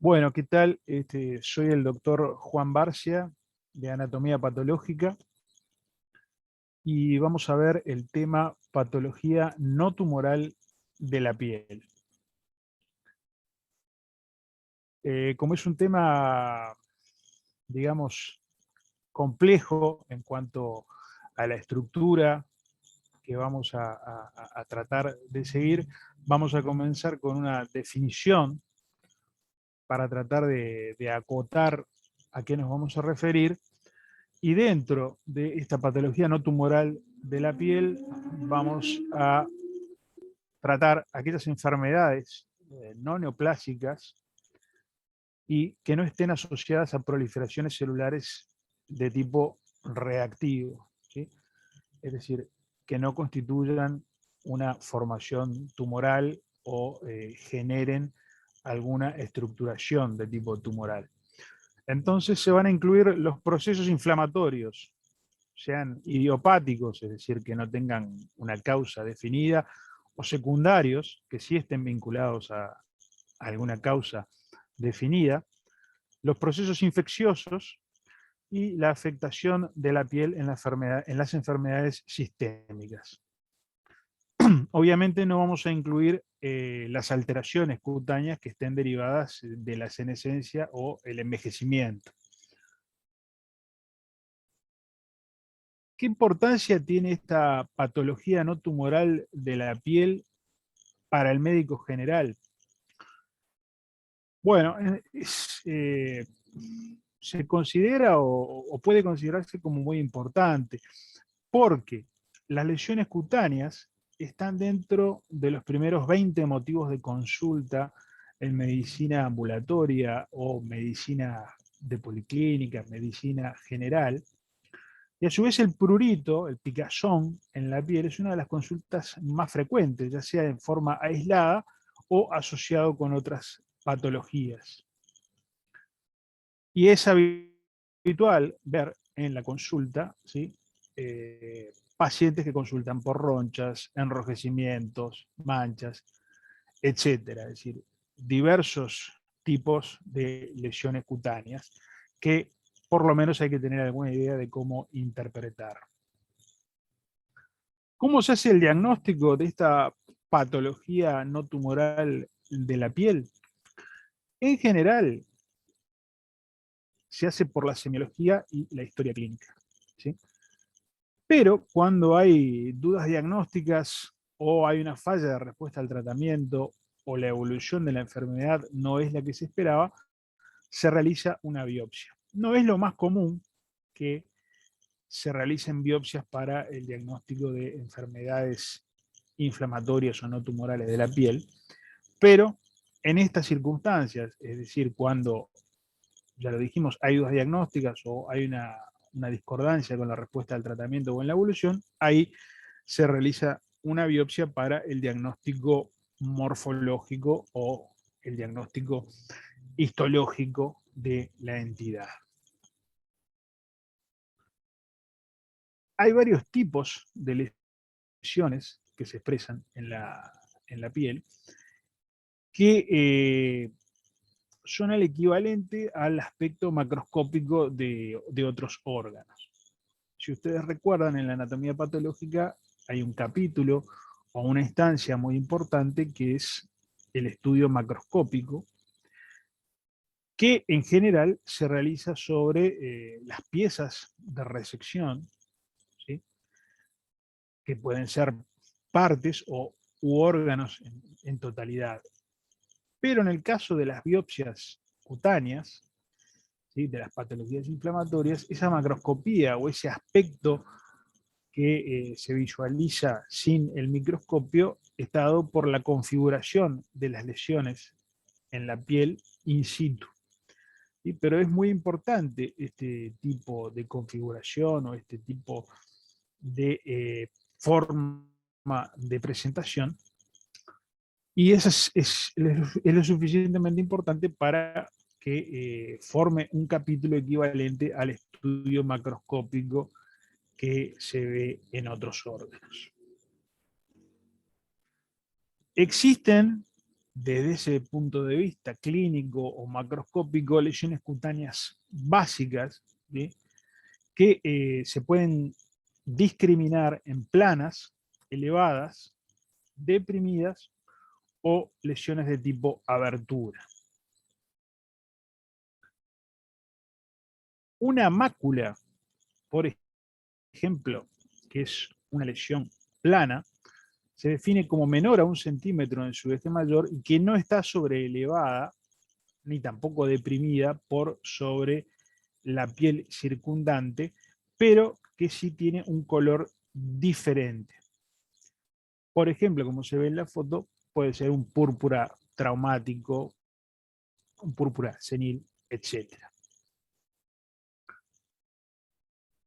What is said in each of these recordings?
Bueno, ¿qué tal? Soy el doctor Juan Barcia, de Anatomía Patológica, y vamos a ver el tema patología no tumoral de la piel. Como es un tema, digamos, complejo en cuanto a la estructura que vamos a tratar de seguir, vamos a comenzar con una definición para tratar de acotar a qué nos vamos a referir. Y dentro de esta patología no tumoral de la piel vamos a tratar aquellas enfermedades no neoplásicas y que no estén asociadas a proliferaciones celulares de tipo reactivo, ¿sí? Es decir, que no constituyan una formación tumoral o generen alguna estructuración de tipo tumoral. Entonces se van a incluir los procesos inflamatorios, sean idiopáticos, es decir, que no tengan una causa definida, o secundarios, que sí estén vinculados a alguna causa definida, los procesos infecciosos y la afectación de la piel en las enfermedades sistémicas. Obviamente no vamos a incluir las alteraciones cutáneas que estén derivadas de la senescencia o el envejecimiento. ¿Qué importancia tiene esta patología no tumoral de la piel para el médico general? Bueno, se considera o puede considerarse como muy importante, porque las lesiones cutáneas están dentro de los primeros 20 motivos de consulta en medicina ambulatoria o medicina de policlínica, medicina general. Y a su vez el prurito, el picazón en la piel, es una de las consultas más frecuentes, ya sea en forma aislada o asociado con otras patologías. Y es habitual ver en la consulta, ¿sí? Pacientes que consultan por ronchas, enrojecimientos, manchas, etcétera. Es decir, diversos tipos de lesiones cutáneas que por lo menos hay que tener alguna idea de cómo interpretar. ¿Cómo se hace el diagnóstico de esta patología no tumoral de la piel? En general, se hace por la semiología y la historia clínica, ¿sí? Pero cuando hay dudas diagnósticas o hay una falla de respuesta al tratamiento o la evolución de la enfermedad no es la que se esperaba, se realiza una biopsia. No es lo más común que se realicen biopsias para el diagnóstico de enfermedades inflamatorias o no tumorales de la piel, pero en estas circunstancias, es decir, cuando, ya lo dijimos, hay dudas diagnósticas o hay una discordancia con la respuesta al tratamiento o en la evolución, ahí se realiza una biopsia para el diagnóstico morfológico o el diagnóstico histológico de la entidad. Hay varios tipos de lesiones que se expresan en la piel que son el equivalente al aspecto macroscópico de otros órganos. Si ustedes recuerdan, en la anatomía patológica hay un capítulo o una instancia muy importante que es el estudio macroscópico, que en general se realiza sobre las piezas de resección, ¿sí? Que pueden ser partes u órganos en totalidad. Pero en el caso de las biopsias cutáneas, ¿sí? De las patologías inflamatorias, esa macroscopía o ese aspecto que se visualiza sin el microscopio está dado por la configuración de las lesiones en la piel in situ. ¿Sí? Pero es muy importante este tipo de configuración o este tipo de forma de presentación, y eso es lo suficientemente importante para que forme un capítulo equivalente al estudio macroscópico que se ve en otros órganos. Existen desde ese punto de vista clínico o macroscópico, lesiones cutáneas básicas, ¿sí? Que se pueden discriminar en planas, elevadas, deprimidas o lesiones de tipo abertura. Una mácula, por ejemplo, que es una lesión plana, se define como menor a 1 centímetro en su eje mayor y que no está sobreelevada ni tampoco deprimida por sobre la piel circundante, pero que sí tiene un color diferente. Por ejemplo, como se ve en la foto, puede ser un púrpura traumático, un púrpura senil, etc.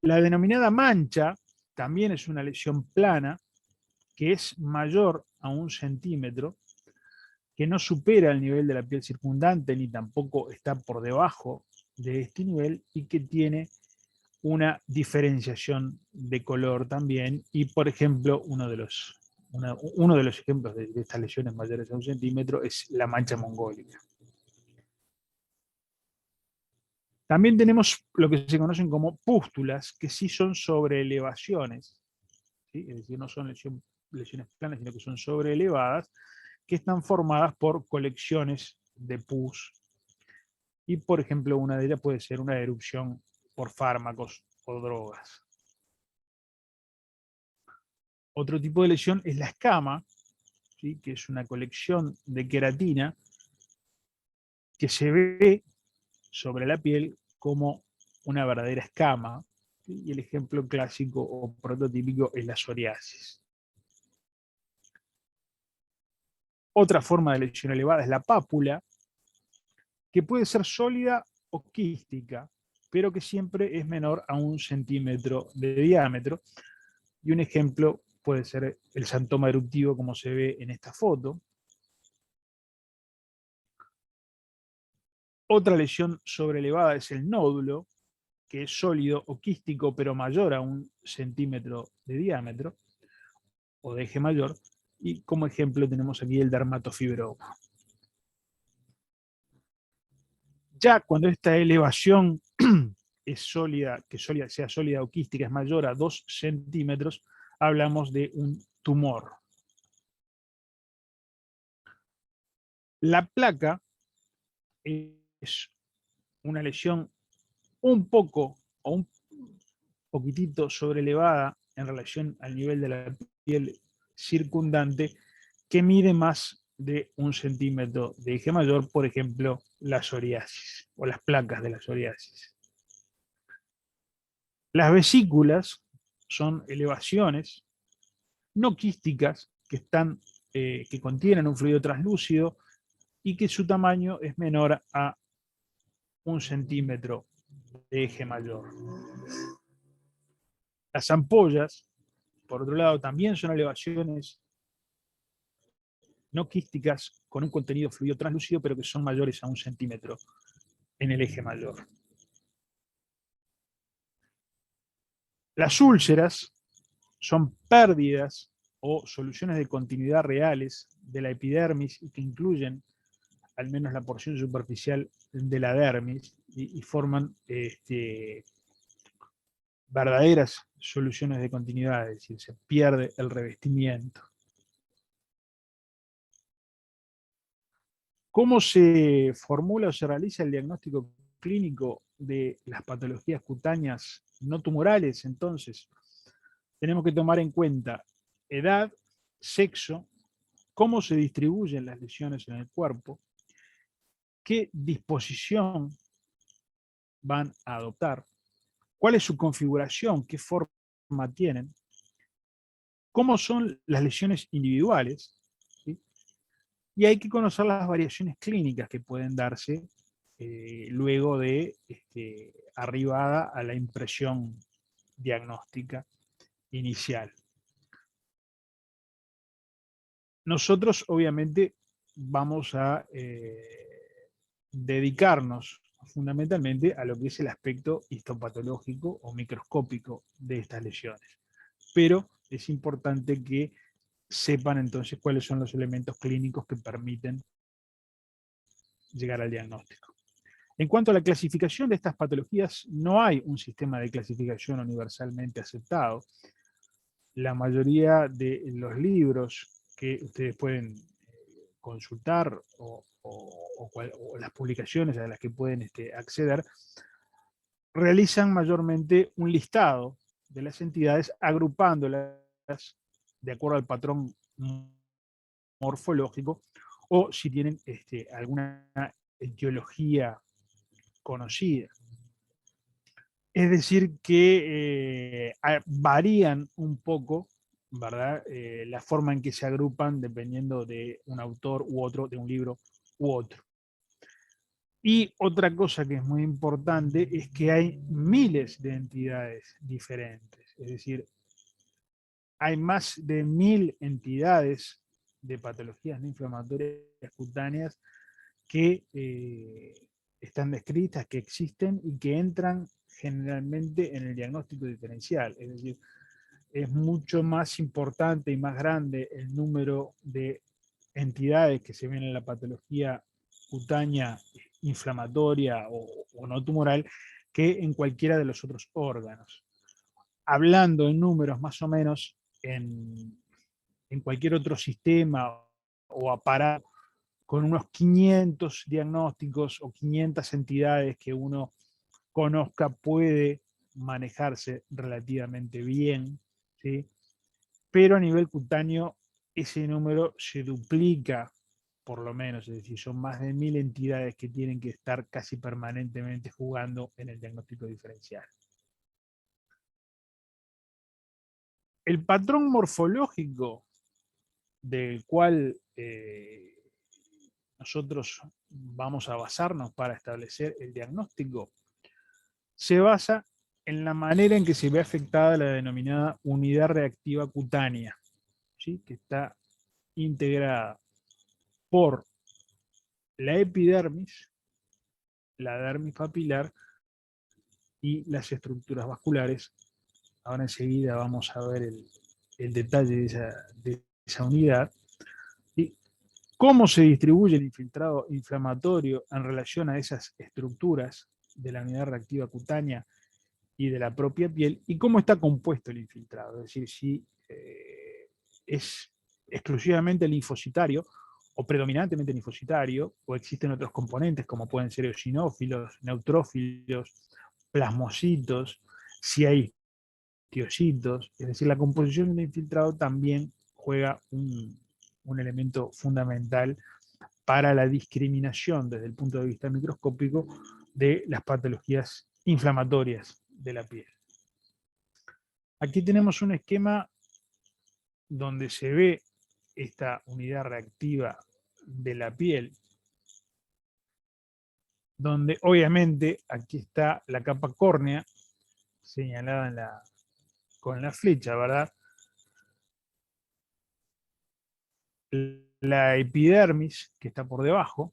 La denominada mancha también es una lesión plana que es mayor a 1 centímetro, que no supera el nivel de la piel circundante ni tampoco está por debajo de este nivel y que tiene una diferenciación de color también. Y, por ejemplo, uno de los ejemplos de estas lesiones mayores a 1 centímetro es la mancha mongólica. También tenemos lo que se conocen como pústulas, que sí son sobreelevaciones, ¿sí? Es decir, no son lesiones planas, sino que son sobreelevadas, que están formadas por colecciones de pus. Y, por ejemplo, una de ellas puede ser una erupción por fármacos o drogas. Otro tipo de lesión es la escama, ¿sí? Que es una colección de queratina que se ve sobre la piel como una verdadera escama, ¿sí? Y el ejemplo clásico o prototípico es la psoriasis. Otra forma de lesión elevada es la pápula, que puede ser sólida o quística, pero que siempre es menor a 1 centímetro de diámetro. Y un ejemplo puede ser el xantoma eruptivo, como se ve en esta foto. Otra lesión sobrelevada es el nódulo, que es sólido o quístico, pero mayor a 1 centímetro de diámetro o de eje mayor. Y como ejemplo tenemos aquí el dermatofibroma. Ya cuando esta elevación es sólida, sea sólida o quística, es mayor a 2 centímetros, hablamos de un tumor. La placa es una lesión un poco o un poquitito sobrelevada en relación al nivel de la piel circundante, que mide más de 1 centímetro de eje mayor, por ejemplo, la psoriasis o las placas de la psoriasis. Las vesículas son elevaciones no quísticas que contienen un fluido translúcido y que su tamaño es menor a 1 centímetro de eje mayor. Las ampollas, por otro lado, también son elevaciones no quísticas con un contenido fluido translúcido, pero que son mayores a 1 centímetro en el eje mayor. Las úlceras son pérdidas o soluciones de continuidad reales de la epidermis y que incluyen al menos la porción superficial de la dermis y forman verdaderas soluciones de continuidad, es decir, se pierde el revestimiento. ¿Cómo se formula o se realiza el diagnóstico clínico de las patologías cutáneas no tumorales? Entonces, tenemos que tomar en cuenta edad, sexo, cómo se distribuyen las lesiones en el cuerpo, qué disposición van a adoptar, cuál es su configuración, qué forma tienen, cómo son las lesiones individuales, ¿sí? Y hay que conocer las variaciones clínicas que pueden darse luego de arribada a la impresión diagnóstica inicial. Nosotros, obviamente, vamos a dedicarnos fundamentalmente a lo que es el aspecto histopatológico o microscópico de estas lesiones. Pero es importante que sepan entonces cuáles son los elementos clínicos que permiten llegar al diagnóstico. En cuanto a la clasificación de estas patologías, no hay un sistema de clasificación universalmente aceptado. La mayoría de los libros que ustedes pueden consultar o las publicaciones a las que pueden acceder, realizan mayormente un listado de las entidades, agrupándolas de acuerdo al patrón morfológico o si tienen alguna etiología conocida. Es decir, que varían un poco, ¿verdad? La forma en que se agrupan dependiendo de un autor u otro, de un libro u otro. Y otra cosa que es muy importante es que hay miles de entidades diferentes. Es decir, hay más de 1000 entidades de patologías no inflamatorias cutáneas que están descritas, que existen y que entran generalmente en el diagnóstico diferencial. Es decir, es mucho más importante y más grande el número de entidades que se ven en la patología cutánea inflamatoria o no tumoral que en cualquiera de los otros órganos. Hablando en números más o menos, en cualquier otro sistema o aparato con unos 500 diagnósticos o 500 entidades que uno conozca, puede manejarse relativamente bien, ¿sí? Pero a nivel cutáneo ese número se duplica por lo menos, es decir, son más de 1000 entidades que tienen que estar casi permanentemente jugando en el diagnóstico diferencial. El patrón morfológico del cual nosotros vamos a basarnos para establecer el diagnóstico se basa en la manera en que se ve afectada la denominada unidad reactiva cutánea, ¿sí? Que está integrada por la epidermis, la dermis papilar y las estructuras vasculares. Ahora enseguida vamos a ver el detalle de esa unidad. ¿Sí? ¿Cómo se distribuye el infiltrado inflamatorio en relación a esas estructuras de la unidad reactiva cutánea y de la propia piel? ¿Y cómo está compuesto el infiltrado? Es decir, si es exclusivamente linfocitario o predominantemente linfocitario, o existen otros componentes como pueden ser eosinófilos, neutrófilos, plasmocitos, si hay tiocitos. Es decir, la composición del infiltrado también juega un elemento fundamental para la discriminación desde el punto de vista microscópico de las patologías inflamatorias de la piel. Aquí tenemos un esquema donde se ve esta unidad reactiva de la piel, donde obviamente aquí está la capa córnea señalada con la flecha, ¿verdad? La epidermis, que está por debajo,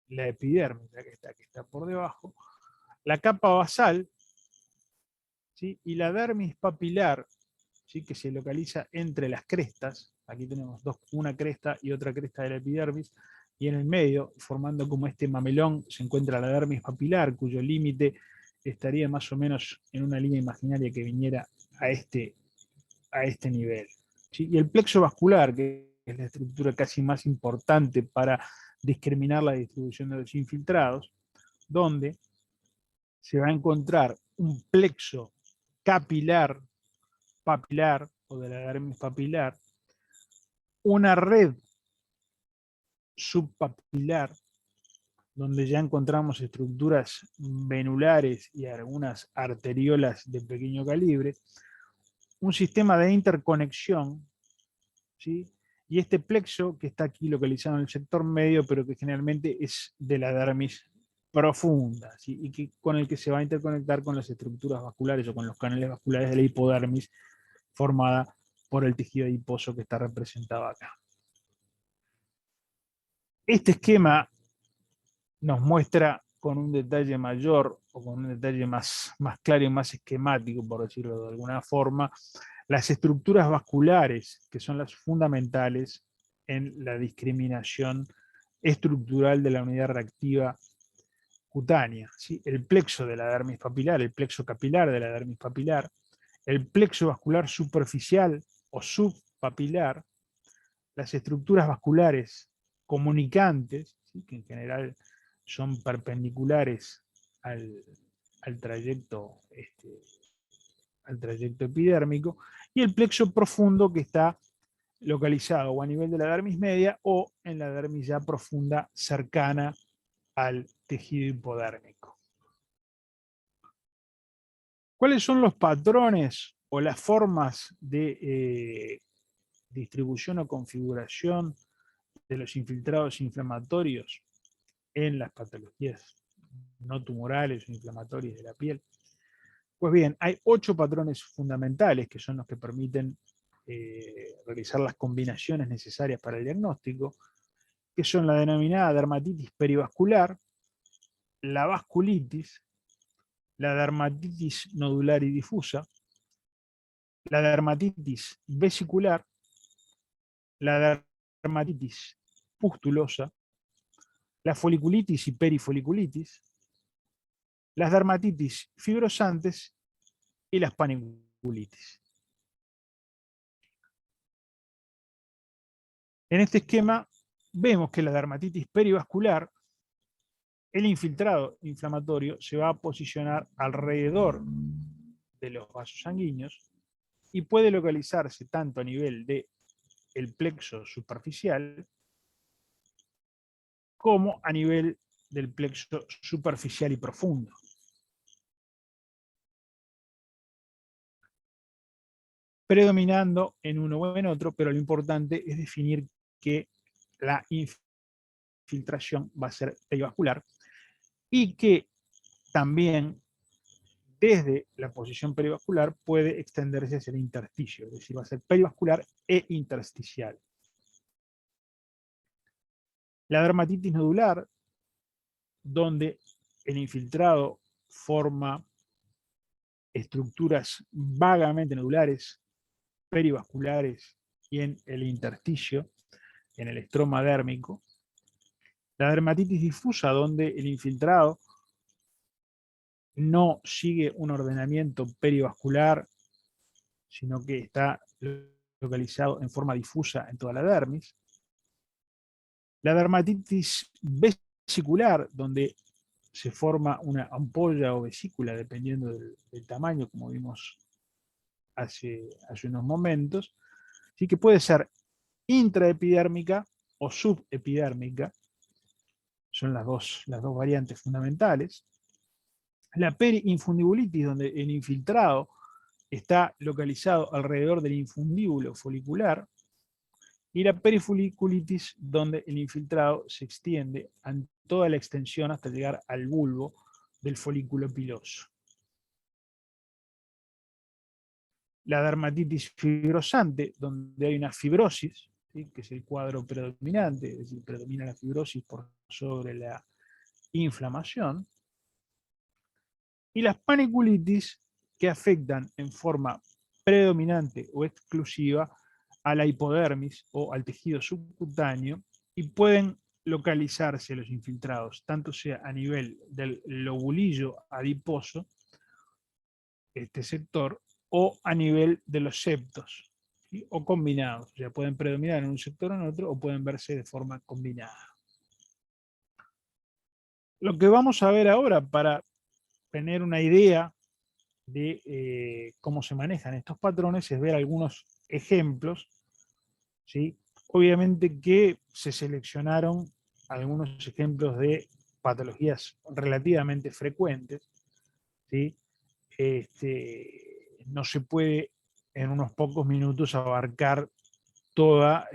la epidermis, que está por debajo, la capa basal, ¿sí? Y la dermis papilar, ¿sí? Que se localiza entre las crestas. Aquí tenemos una cresta y otra cresta de la epidermis, y en el medio, formando como este mamelón, se encuentra la dermis papilar, cuyo límite estaría más o menos en una línea imaginaria que viniera a este nivel. ¿Sí? Y el plexo vascular, que es la estructura casi más importante para discriminar la distribución de los infiltrados, donde se va a encontrar un plexo capilar, papilar o de la dermis papilar, una red subpapilar, donde ya encontramos estructuras venulares y algunas arteriolas de pequeño calibre, un sistema de interconexión, ¿sí? Y este plexo que está aquí localizado en el sector medio, pero que generalmente es de la dermis profunda, ¿sí? Y con el que se va a interconectar con las estructuras vasculares o con los canales vasculares de la hipodermis formada por el tejido adiposo que está representado acá. Este esquema nos muestra con un detalle mayor o con un detalle más claro y más esquemático, por decirlo de alguna forma, Las estructuras vasculares, que son las fundamentales en la discriminación estructural de la unidad reactiva cutánea, ¿sí? El plexo de la dermis papilar, el plexo capilar de la dermis papilar, el plexo vascular superficial o subpapilar, las estructuras vasculares comunicantes, ¿sí? Que en general son perpendiculares al, al trayecto, al trayecto epidérmico, y el plexo profundo que está localizado o a nivel de la dermis media o en la dermis ya profunda cercana al tejido hipodérmico. ¿Cuáles son los patrones o las formas de distribución o configuración de los infiltrados inflamatorios en las patologías no tumorales o inflamatorias de la piel? Pues bien, hay 8 patrones fundamentales que son los que permiten realizar las combinaciones necesarias para el diagnóstico, que son la denominada dermatitis perivascular, la vasculitis, la dermatitis nodular y difusa, la dermatitis vesicular, la dermatitis pustulosa, la foliculitis y perifoliculitis, las dermatitis fibrosantes y las paniculitis. En este esquema vemos que la dermatitis perivascular, el infiltrado inflamatorio se va a posicionar alrededor de los vasos sanguíneos y puede localizarse tanto a nivel del plexo superficial como a nivel del plexo superficial y profundo. Predominando en uno o en otro, pero lo importante es definir que la infiltración va a ser perivascular y que también desde la posición perivascular puede extenderse hacia el intersticio, es decir, va a ser perivascular e intersticial. La dermatitis nodular, donde el infiltrado forma estructuras vagamente nodulares, perivasculares y en el intersticio, en el estroma dérmico. La dermatitis difusa, donde el infiltrado no sigue un ordenamiento perivascular, sino que está localizado en forma difusa en toda la dermis. La dermatitis vesicular, donde se forma una ampolla o vesícula, dependiendo del tamaño, como vimos hace unos momentos, sí que puede ser intraepidérmica o subepidérmica, son las dos variantes fundamentales. La periinfundibulitis, donde el infiltrado está localizado alrededor del infundíbulo folicular, y la perifoliculitis, donde el infiltrado se extiende en toda la extensión hasta llegar al bulbo del folículo piloso. La dermatitis fibrosante, donde hay una fibrosis, ¿sí? Que es el cuadro predominante, es decir, predomina la fibrosis por sobre la inflamación. Y las paniculitis, que afectan en forma predominante o exclusiva a la hipodermis o al tejido subcutáneo y pueden localizarse los infiltrados, tanto sea a nivel del lobulillo adiposo, este sector, o a nivel de los septos, ¿sí? O combinados, o sea, pueden predominar en un sector o en otro, o pueden verse de forma combinada. Lo que vamos a ver ahora, para tener una idea de cómo se manejan estos patrones, es ver algunos ejemplos, ¿sí? Obviamente que se seleccionaron algunos ejemplos de patologías relativamente frecuentes, ¿sí? No se puede en unos pocos minutos abarcar toda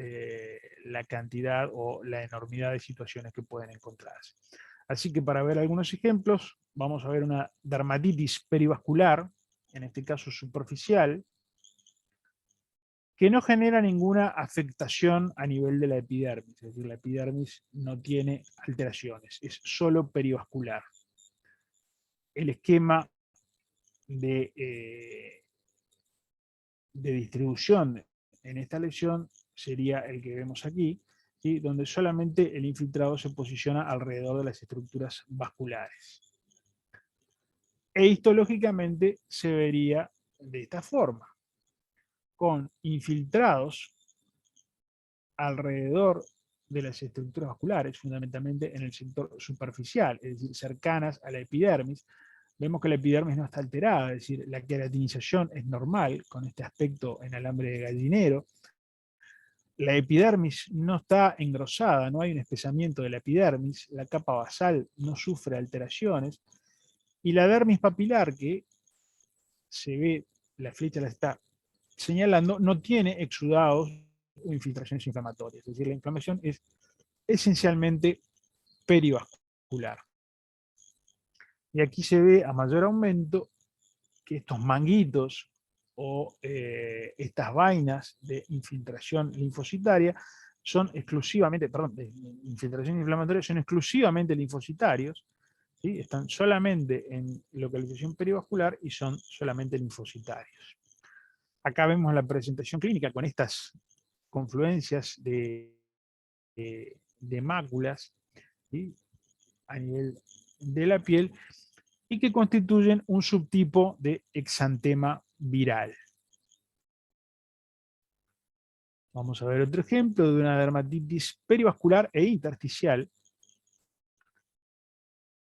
la cantidad o la enormidad de situaciones que pueden encontrarse. Así que para ver algunos ejemplos, vamos a ver una dermatitis perivascular, en este caso superficial, que no genera ninguna afectación a nivel de la epidermis, es decir, la epidermis no tiene alteraciones, es solo perivascular. El esquema de de distribución en esta lesión sería el que vemos aquí, ¿sí? Donde solamente el infiltrado se posiciona alrededor de las estructuras vasculares. E histológicamente se vería de esta forma, con infiltrados alrededor de las estructuras vasculares, fundamentalmente en el sector superficial, es decir, cercanas a la epidermis. Vemos que la epidermis no está alterada, es decir, la queratinización es normal con este aspecto en alambre de gallinero. La epidermis no está engrosada, no hay un espesamiento de la epidermis, la capa basal no sufre alteraciones, y la dermis papilar, que se ve, la flecha la está señalando, no tiene exudados o infiltraciones inflamatorias, es decir, la inflamación es esencialmente perivascular. Y aquí se ve a mayor aumento que estos manguitos o estas vainas de infiltración linfocitaria son exclusivamente, perdón, de infiltración inflamatoria son exclusivamente linfocitarios, ¿sí? Están solamente en localización perivascular y son solamente linfocitarios. Acá vemos la presentación clínica con estas confluencias de máculas, ¿sí? A nivel de la piel y que constituyen un subtipo de exantema viral. Vamos a ver otro ejemplo de una dermatitis perivascular e intersticial,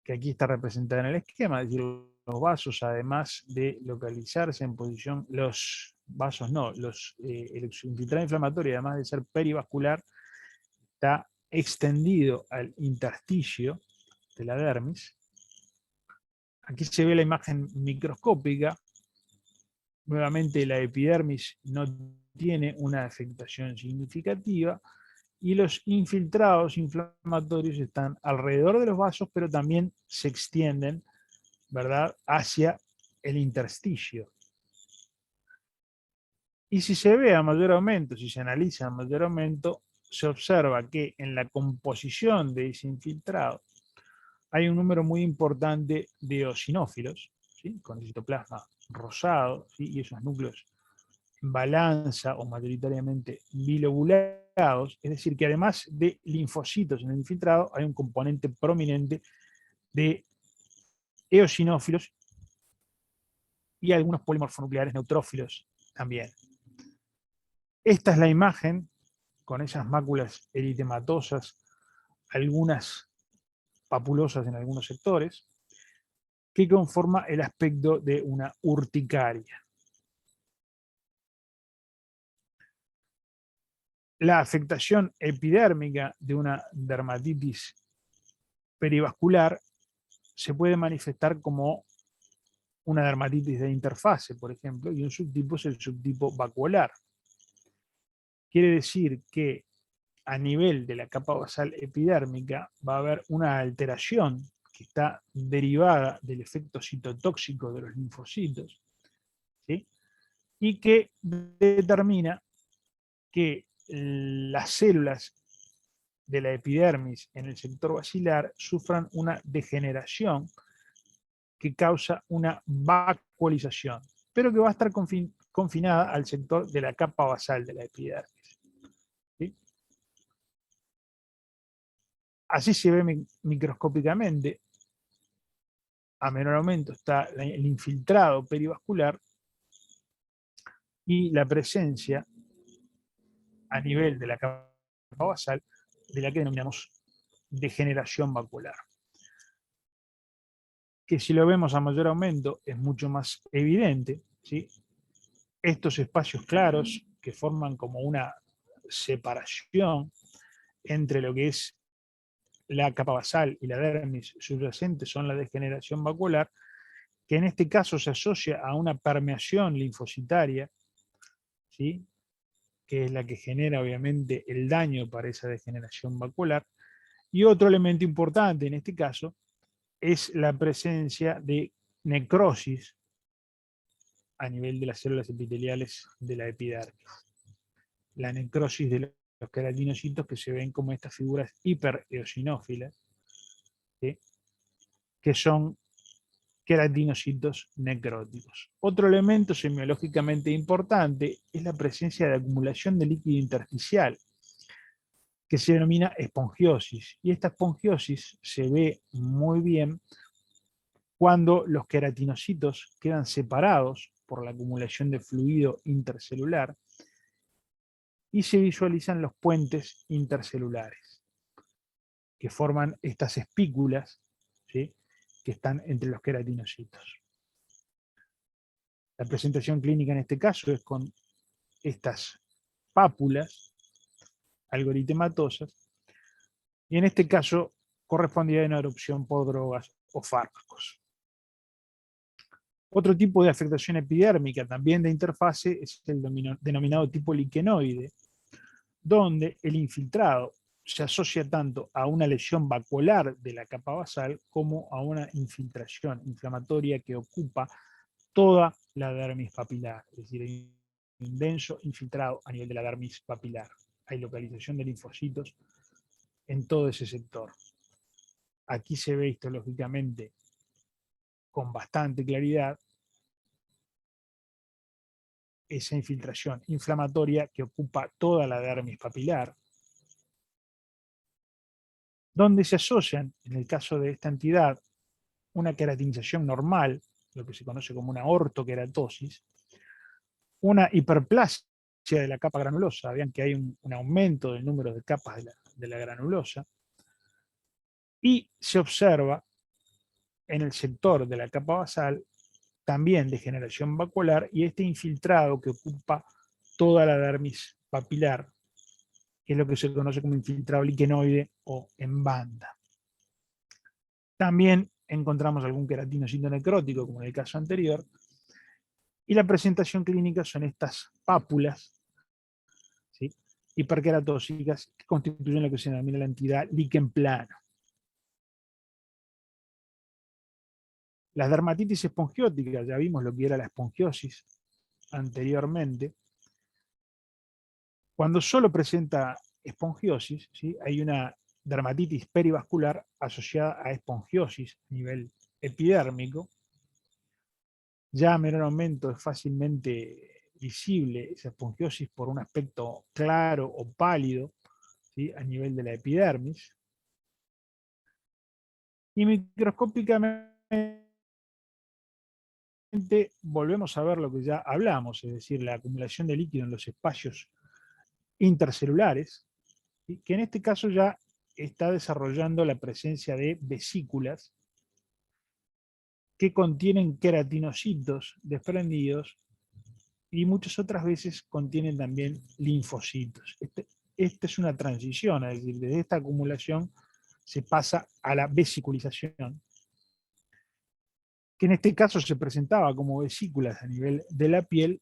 que aquí está representada en el esquema, es decir, los vasos, además de localizarse en posición, los vasos no, el infiltrado inflamatorio, además de ser perivascular, está extendido al intersticio de la dermis. Aquí se ve la imagen microscópica. Nuevamente la epidermis no tiene una afectación significativa y los infiltrados inflamatorios están alrededor de los vasos, pero también se extienden, ¿verdad?, hacia el intersticio. Y si se ve a mayor aumento, si se analiza a mayor aumento, se observa que en la composición de ese infiltrado hay un número muy importante de eosinófilos, ¿sí?, con el citoplasma rosado, ¿sí?, y esos núcleos en balanza o mayoritariamente bilobulados, es decir, que además de linfocitos en el infiltrado, hay un componente prominente de eosinófilos y algunos polimorfonucleares neutrófilos también. Esta es la imagen con esas máculas eritematosas, algunas papulosas en algunos sectores, que conforma el aspecto de una urticaria. La afectación epidérmica de una dermatitis perivascular se puede manifestar como una dermatitis de interfase, por ejemplo, y un subtipo es el subtipo vacuolar. Quiere decir que a nivel de la capa basal epidérmica va a haber una alteración que está derivada del efecto citotóxico de los linfocitos, ¿sí?, y que determina que las células de la epidermis en el sector basilar sufran una degeneración que causa una vacuolización, pero que va a estar confinada al sector de la capa basal de la epidermis, ¿sí? Así se ve microscópicamente. A menor aumento está el infiltrado perivascular y la presencia a nivel de la capa basal de la que denominamos degeneración vacuolar, que si lo vemos a mayor aumento es mucho más evidente, ¿sí? Estos espacios claros que forman como una separación entre lo que es la capa basal y la dermis subyacente son la degeneración vacuolar, que en este caso se asocia a una permeación linfocitaria, ¿sí?, que es la que genera obviamente el daño para esa degeneración vacuolar. Y otro elemento importante en este caso es la presencia de necrosis a nivel de las células epiteliales de la epidermis. La necrosis de los queratinocitos que se ven como estas figuras hipereosinófilas, ¿sí?, que son queratinocitos necróticos. Otro elemento semiológicamente importante es la presencia de acumulación de líquido intersticial, que se denomina espongiosis. Y esta espongiosis se ve muy bien cuando los queratinocitos quedan separados por la acumulación de fluido intercelular y se visualizan los puentes intercelulares que forman estas espículas, ¿sí?, que están entre los queratinocitos. La presentación clínica en este caso es con estas pápulas algo eritematosas, y en este caso correspondía a una erupción por drogas o fármacos. Otro tipo de afectación epidérmica, también de interfase, es el denominado tipo liquenoide, donde el infiltrado se asocia tanto a una lesión vacuolar de la capa basal como a una infiltración inflamatoria que ocupa toda la dermis papilar, es decir, hay un denso infiltrado a nivel de la dermis papilar. Hay localización de linfocitos en todo ese sector. Aquí se ve histológicamente con bastante claridad esa infiltración inflamatoria que ocupa toda la dermis papilar, donde se asocian, en el caso de esta entidad, una queratinización normal, lo que se conoce como una ortoqueratosis, una hiperplasia de la capa granulosa, vean que hay un aumento del número de capas de la granulosa, y se observa en el sector de la capa basal también degeneración vacuolar y este infiltrado que ocupa toda la dermis papilar, que es lo que se conoce como infiltrado liquenoide o en banda. También encontramos algún queratinocito necrótico, como en el caso anterior, y la presentación clínica son estas pápulas, ¿sí?, hiperqueratóxicas, que constituyen lo que se denomina la entidad líquen plano. Las dermatitis espongióticas, ya vimos lo que era la espongiosis anteriormente. Cuando solo presenta espongiosis, ¿sí?, hay una dermatitis perivascular asociada a espongiosis a nivel epidérmico. Ya a menor aumento es fácilmente visible esa espongiosis por un aspecto claro o pálido, ¿sí?, a nivel de la epidermis. Y microscópicamente volvemos a ver lo que ya hablamos, es decir, la acumulación de líquido en los espacios intercelulares, ¿sí?, que en este caso ya está desarrollando la presencia de vesículas que contienen queratinocitos desprendidos y muchas otras veces contienen también linfocitos. Esta es una transición, es decir, desde esta acumulación se pasa a la vesiculización, que en este caso se presentaba como vesículas a nivel de la piel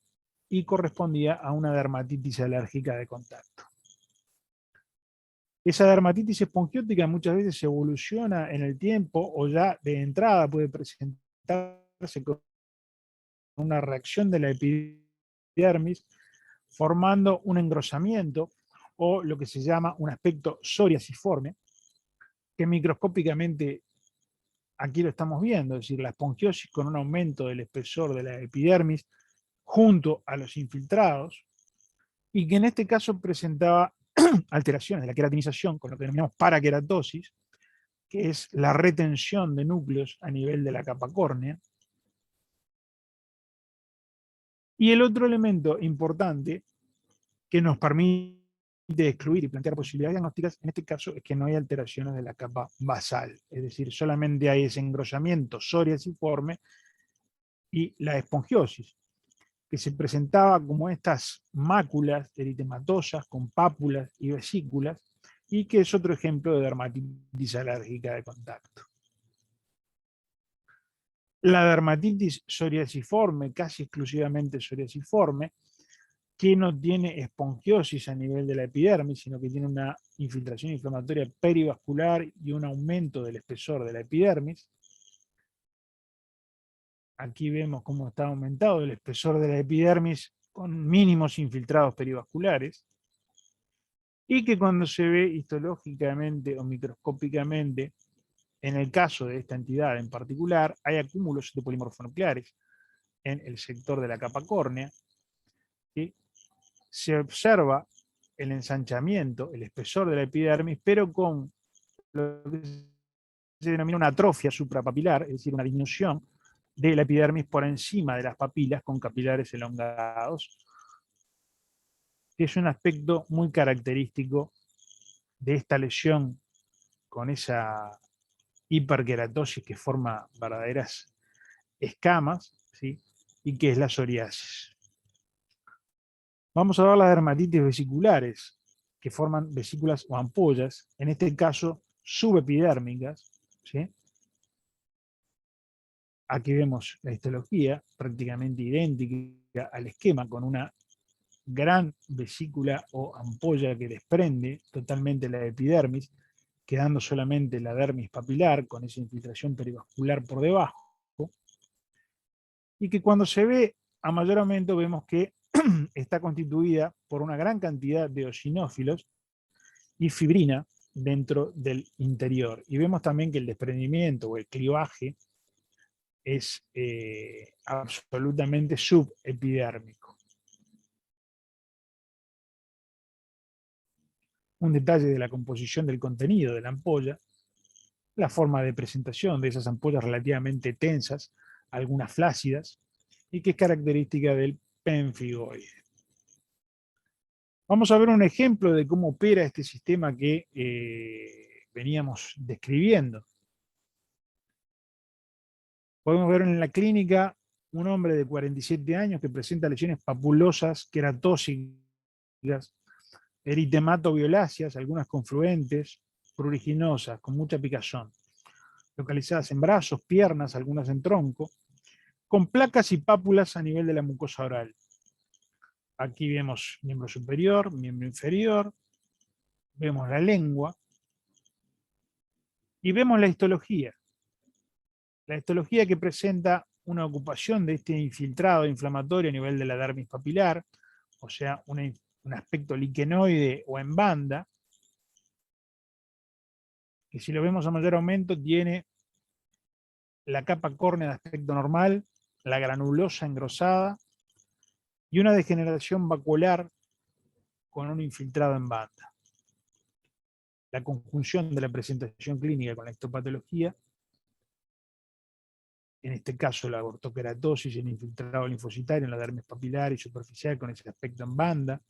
y correspondía a una dermatitis alérgica de contacto. Esa dermatitis espongiótica muchas veces evoluciona en el tiempo o ya de entrada puede presentarse con una reacción de la epidermis formando un engrosamiento o lo que se llama un aspecto psoriasiforme, que microscópicamente aquí lo estamos viendo, es decir, la espongiosis con un aumento del espesor de la epidermis junto a los infiltrados, y que en este caso presentaba alteraciones de la queratinización, con lo que denominamos paraqueratosis, que es la retención de núcleos a nivel de la capa córnea. Y el otro elemento importante que nos permite excluir y plantear posibilidades diagnósticas, en este caso, es que no hay alteraciones de la capa basal, es decir, solamente hay ese engrosamiento psoriasiforme y la espongiosis, que se presentaba como estas máculas eritematosas con pápulas y vesículas, y que es otro ejemplo de dermatitis alérgica de contacto. La dermatitis psoriasiforme, casi exclusivamente psoriasiforme, que no tiene espongiosis a nivel de la epidermis, sino que tiene una infiltración inflamatoria perivascular y un aumento del espesor de la epidermis. Aquí vemos cómo está aumentado el espesor de la epidermis con mínimos infiltrados perivasculares, y que cuando se ve histológicamente o microscópicamente En el caso de esta entidad en particular, hay acúmulos de polimorfonucleares en el sector de la capa córnea, y se observa el ensanchamiento, el espesor de la epidermis, pero con lo que se denomina una atrofia suprapapilar, es decir, una disminución de la epidermis por encima de las papilas con capilares elongados, que es un aspecto muy característico de esta lesión con esa hiperkeratosis que forma verdaderas escamas, ¿sí? Y que es la psoriasis. Vamos a ver las dermatitis vesiculares, que forman vesículas o ampollas, en este caso subepidérmicas, ¿sí? Aquí vemos la histología prácticamente idéntica al esquema, con una gran vesícula o ampolla que desprende totalmente la epidermis, quedando solamente la dermis papilar con esa infiltración perivascular por debajo, y que cuando se ve a mayor aumento vemos que está constituida por una gran cantidad de eosinófilos y fibrina dentro del interior. Y vemos también que el desprendimiento o el clivaje es absolutamente subepidérmico. Un detalle de la composición del contenido de la ampolla, la forma de presentación de esas ampollas relativamente tensas, algunas flácidas, y que es característica del pemfigoide. Vamos a ver un ejemplo de cómo opera este sistema que veníamos describiendo. Podemos ver en la clínica un hombre de 47 años que presenta lesiones papulosas, queratóxicas, eritematoviolaceas, algunas confluentes, pruriginosas, con mucha picazón, localizadas en brazos, piernas, algunas en tronco, con placas y pápulas a nivel de la mucosa oral. Aquí vemos miembro superior, miembro inferior, vemos la lengua y vemos la histología. La histología que presenta una ocupación de este infiltrado inflamatorio a nivel de la dermis papilar, o sea, un aspecto liquenoide o en banda, que si lo vemos a mayor aumento tiene la capa córnea de aspecto normal, la granulosa engrosada y una degeneración vacuolar con un infiltrado en banda. La conjunción de la presentación clínica con la histopatología, en este caso la ortokeratosis, el infiltrado linfocitario en la dermis papilar y superficial con ese aspecto en banda,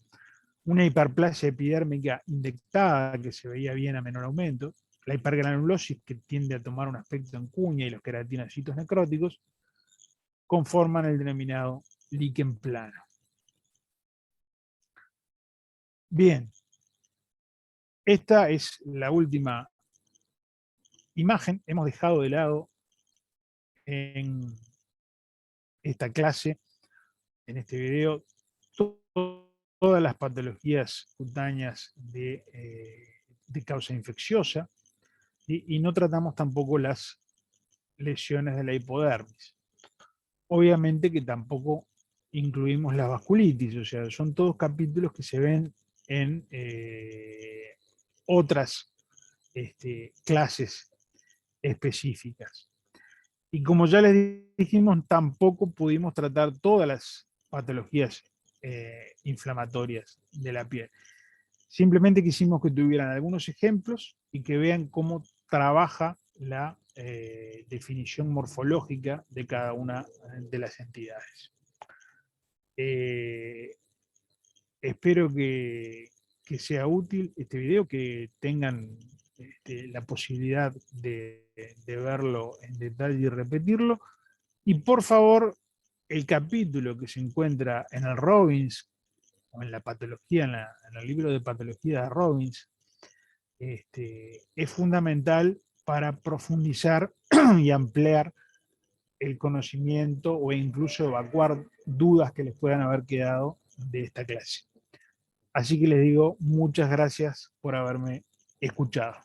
una hiperplasia epidérmica indectada que se veía bien a menor aumento, la hipergranulosis que tiende a tomar un aspecto en cuña y los queratinocitos necróticos, conforman el denominado líquen plano. Bien, esta es la última imagen. Hemos dejado de lado en esta clase, en este video, todas las patologías cutáneas de causa infecciosa, y no tratamos tampoco las lesiones de la hipodermis. Obviamente que tampoco incluimos la vasculitis, o sea, son todos capítulos que se ven en otras clases específicas. Y como ya les dijimos, tampoco pudimos tratar todas las patologías inflamatorias de la piel. Simplemente quisimos que tuvieran algunos ejemplos y que vean cómo trabaja la definición morfológica de cada una de las entidades. Espero que sea útil este video, que tengan la posibilidad de verlo en detalle y repetirlo. Y por favor, el capítulo que se encuentra en el Robbins, o en la patología, en el libro de patología de Robbins, es fundamental para profundizar y ampliar el conocimiento o incluso evacuar dudas que les puedan haber quedado de esta clase. Así que les digo muchas gracias por haberme escuchado.